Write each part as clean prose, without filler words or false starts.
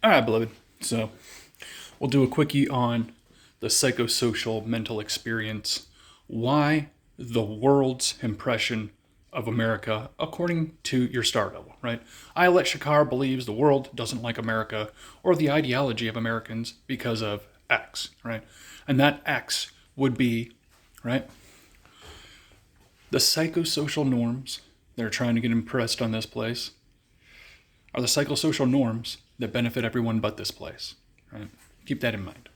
All right, beloved. So we'll do a quickie on the psychosocial mental experience, why the world's impression of America according to your star level, right? Ayelet Shakar believes the world doesn't like America or the ideology of Americans because of X, right? And that X would be, right, the psychosocial norms that are trying to get impressed on this place are the psychosocial norms that benefit everyone but this place, right? Keep that in mind.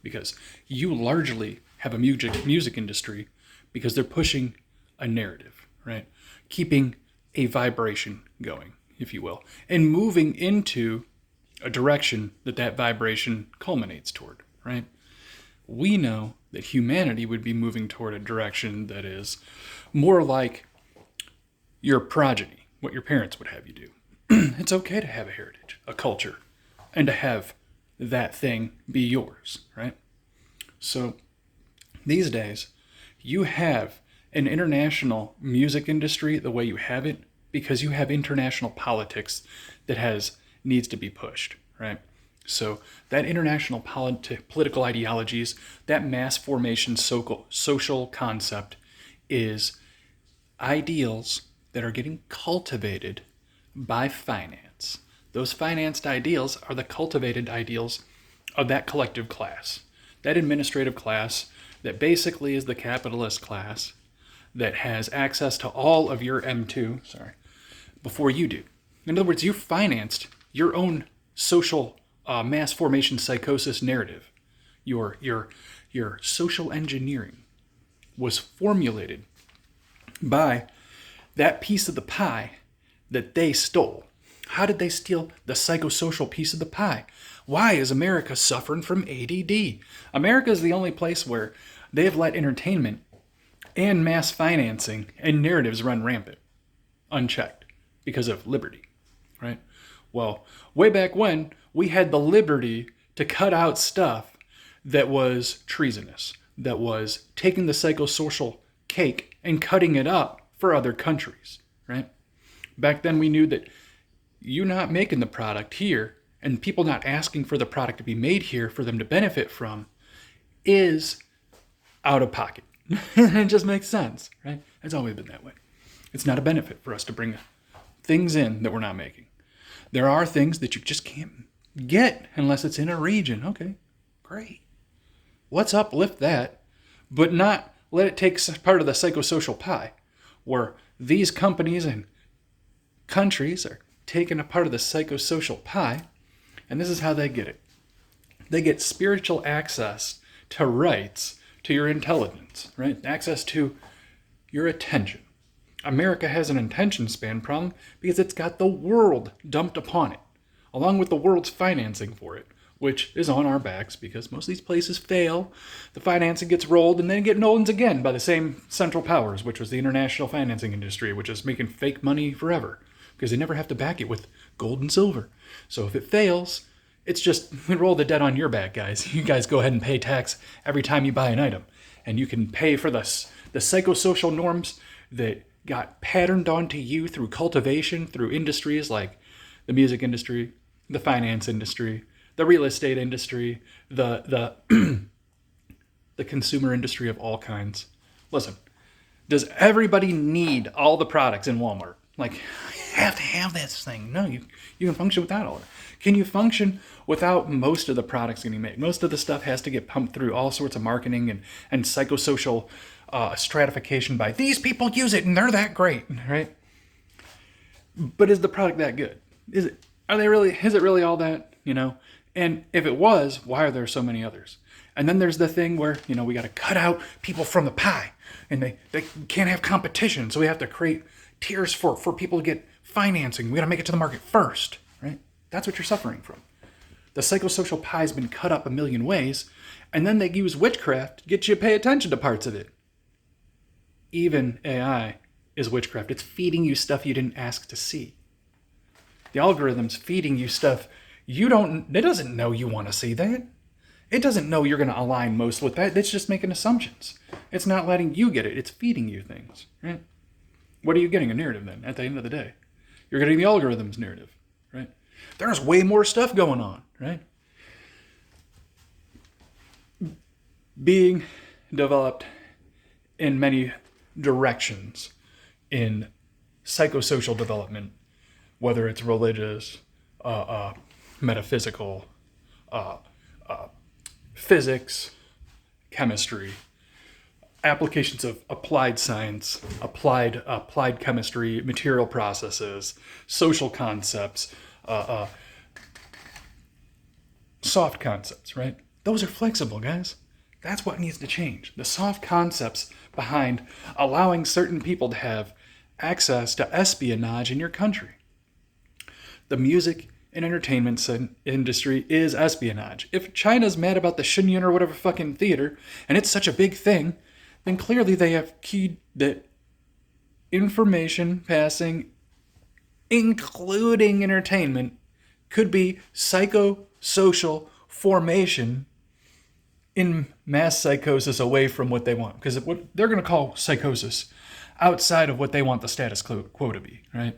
Because you largely have a music industry because they're pushing a narrative, right? Keeping a vibration going, if you will, and moving into a direction that vibration culminates toward, right? We know that humanity would be moving toward a direction that is more like your progeny, what your parents would have you do. It's okay to have a heritage, a culture, and to have that thing be yours, right? So these days, you have an international music industry the way you have it because you have international politics that needs to be pushed, right? So that international political ideologies, that mass formation social concept is ideals that are getting cultivated by finance. Those financed ideals are the cultivated ideals of that collective class, that administrative class that basically is the capitalist class that has access to all of your M2, before you do. In other words, you financed your own social mass formation psychosis narrative. Your social engineering was formulated by that piece of the pie that they stole. How did they steal the psychosocial piece of the pie? Why is America suffering from ADD? America is the only place where they have let entertainment and mass financing and narratives run rampant, unchecked, because of liberty, right? Well, way back when, we had the liberty to cut out stuff that was treasonous, that was taking the psychosocial cake and cutting it up for other countries, right? Back then we knew that you not making the product here and people not asking for the product to be made here for them to benefit from is out of pocket. It just makes sense, right? It's always been that way. It's not a benefit for us to bring things in that we're not making. There are things that you just can't get unless it's in a region. Okay, great. Let's uplift that, but not let it take part of the psychosocial pie where these companies and countries are taking a part of the psychosocial pie, and this is how they get it. They get spiritual access to rights, to your intelligence, right? Access to your attention. America has an attention span problem because it's got the world dumped upon it, along with the world's financing for it, which is on our backs because most of these places fail. The financing gets rolled and then get rolled again by the same central powers, which was the international financing industry, which is making fake money forever because they never have to back it with gold and silver. So if it fails, it's just, we roll the debt on your back, guys. You guys go ahead and pay tax every time you buy an item. And you can pay for the psychosocial norms that got patterned onto you through cultivation, through industries like the music industry, the finance industry, the real estate industry, the the consumer industry of all kinds. Listen, does everybody need all the products in Walmart? Like, I have to have this thing. No, you can function without all of it. Can you function without most of the products getting made? Most of the stuff has to get pumped through all sorts of marketing and psychosocial stratification by these people use it and they're that great, right? But is the product that good? Is it really all that, you know? And if it was, why are there so many others? And then there's the thing where, we got to cut out people from the pie and they can't have competition. So we have to create tiers for people to get financing. We got to make it to the market first, right? That's what you're suffering from. The psychosocial pie's been cut up a million ways, and then they use witchcraft to get you to pay attention to parts of it. Even AI is witchcraft. It's feeding you stuff you didn't ask to see. The algorithm's feeding you stuff it doesn't know you want to see that. It doesn't know you're going to align most with that. It's just making assumptions. It's not letting you get it. It's feeding you things, right? What are you getting? A narrative then, at the end of the day. You're getting the algorithm's narrative, right? There's way more stuff going on, right? Being developed in many directions in psychosocial development, whether it's religious, metaphysical, physics, chemistry, applications of applied science, applied chemistry, material processes, social concepts, soft concepts, right? Those are flexible, guys. That's what needs to change. The soft concepts behind allowing certain people to have access to espionage in your country. The music and entertainment industry is espionage. If China's mad about the Shenyang or whatever fucking theater, and it's such a big thing, then clearly they have keyed that information passing, including entertainment, could be psychosocial formation in mass psychosis away from what they want. Because what they're going to call psychosis outside of what they want the status quo to be, right?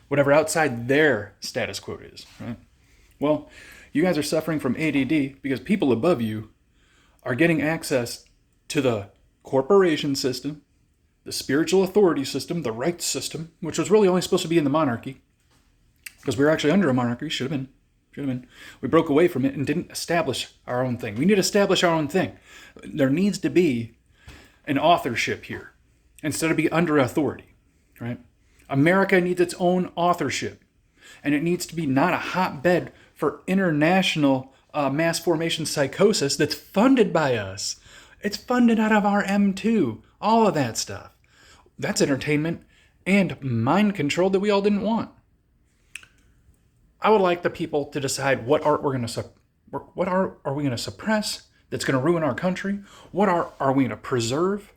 Whatever outside their status quo is, right? Well, you guys are suffering from ADD because people above you are getting access to the corporation system, the spiritual authority system, the rights system, which was really only supposed to be in the monarchy, because we were actually under a monarchy. Should have been. We broke away from it and didn't establish our own thing. We need to establish our own thing. There needs to be an authorship here instead of be under authority, right? America needs its own authorship, and it needs to be not a hotbed for international mass formation psychosis that's funded by us. It's funded out of our M2, all of that stuff. That's entertainment and mind control that we all didn't want. I would like the people to decide what art we're going to what art are we going to suppress that's going to ruin our country? What art are we going to preserve?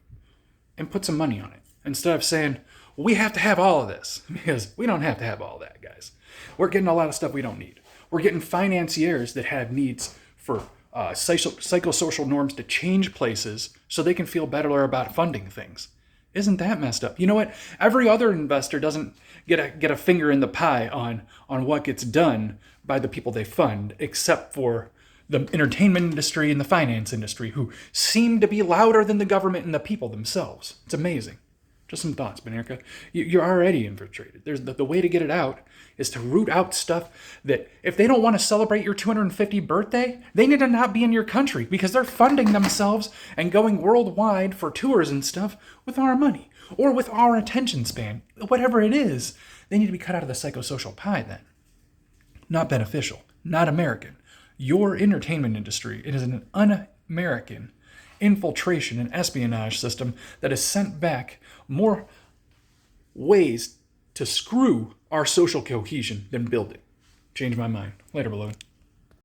And put some money on it. Instead of saying, we have to have all of this. Because we don't have to have all that, guys. We're getting a lot of stuff we don't need. We're getting financiers that have needs for psychosocial norms to change places so they can feel better about funding things. Isn't that messed up? You know what? Every other investor doesn't get a finger in the pie on what gets done by the people they fund, except for the entertainment industry and the finance industry, who seem to be louder than the government and the people themselves. It's amazing. Just some thoughts, America. You're already infiltrated. There's the way to get it out is to root out stuff that if they don't want to celebrate your 250th birthday, they need to not be in your country because they're funding themselves and going worldwide for tours and stuff with our money or with our attention span. Whatever it is, they need to be cut out of the psychosocial pie then. Not beneficial. Not American. Your entertainment industry, it is an un-American infiltration and espionage system that has sent back more ways to screw our social cohesion than build it. Change my mind. Later, beloved.